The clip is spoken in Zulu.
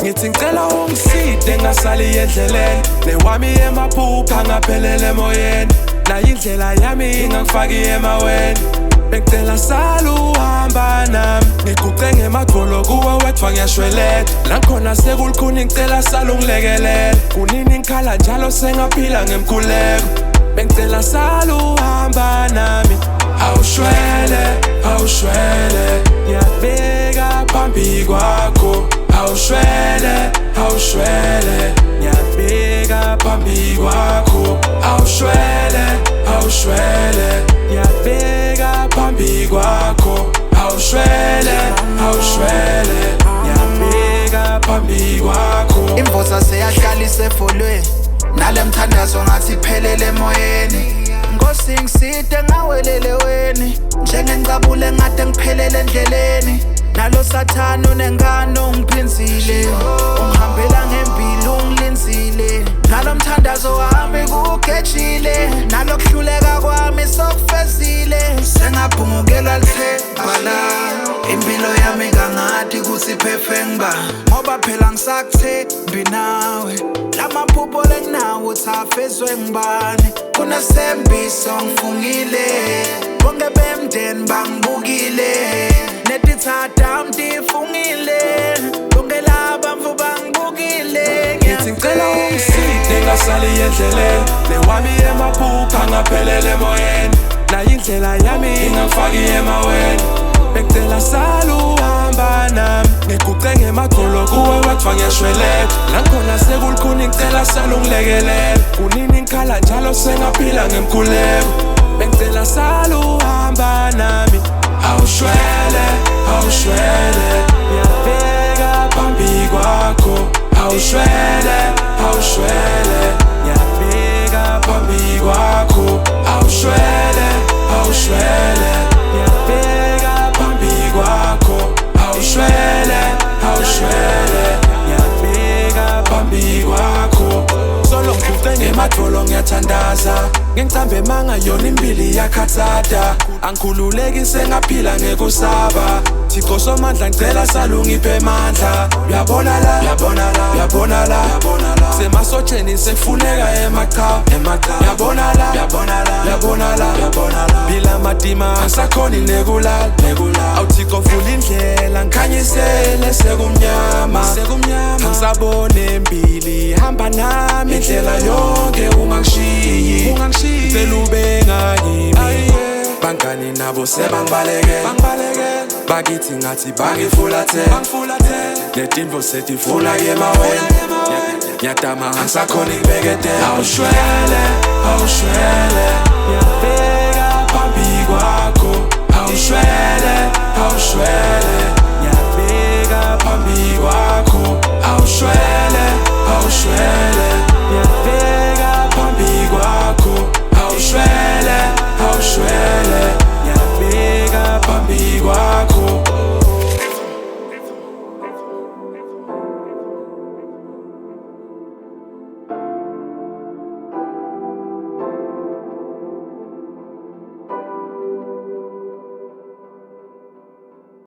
ngithi ngicela ungiside ngasali endleleni newami emaphupha ngaphelele emoyeni nayo indlela yami ingakufaki emaweni bengicela sala uhamba nami ngiguqe ngemagqolo kuwe wethiwa ngiyashweleta la khona sekulukhuni ngicela sala ungilekelela kunini ngikhala njalo sengaphila ngemkhuleko bengicela sala uhamba nami awushwele ngiyabeka phambi kwakho awushwele ngiyabeka phambi kwakho awushwele ngiyabeka phambi kwakho awushwele ngiyabeka phambi kwakho imvoza seyahlala isefolweni nale mthandazo ngathi iphelele emoyeni Nkosi ngiside ngawelele weni njengengcabule ngade ngiphelele endleleni nalo sathana unengano ungiphinzile ungihambela ngempilo ungilinzile nalo mthandazo wami kugejile nalo kuhluleka kwami sokufezile sengabhungukelwa lithemba la impilo yami kangathi kuthi phephe ngiba ngoba phela ngisakuthembi nawe lamaphupho leninawo thafezwe ngibani kunesembiso ngifungile bonke bemndeni bangibukile netithada mtifungile bonke laba mfu bangibukile ngithi ngicela ungiside ngasali endleleni newami emaphupha ngaphelele emoyeni nayo indlela yami ingakufaki emaweni bengicela sala uhamba nami ngiguqe ngemagqolo kuwe wethiwa ngiyashweleta la khona sekulukhuni ngicela sala ungilekelela kunini ngikhala njalo sengaphila ngemkhuleko bengicela sala uhamba nami awushwele ngiyabeka phambi kwakho awushwele ngiyabeka phambi kwakho awushwele ngiyabeka phambi kwakho awushwele ngiyabeka phambi kwakho solo ngiguqe ngemadolo ngiyathandaza ngengicambe manga yona impili yakhathada angikhululeki sengaphila ngekusaba Thixo somandla ngicela sala ungiphe amandla uyabona la semasotsheni sefuneka emacha uyabona la bila madima angisakhoni nekulala awuthixo vula indlela ngikhanyisele sekumnyama angisabone impili hamba nami indlela yonke ungangishiyi ngicela ube ngakimi bangani nabo sebangibalekela bakithi ngathi bangifulathe netimvo setifuna emaweni ngiyadama angisakhoni kubeketela awushwele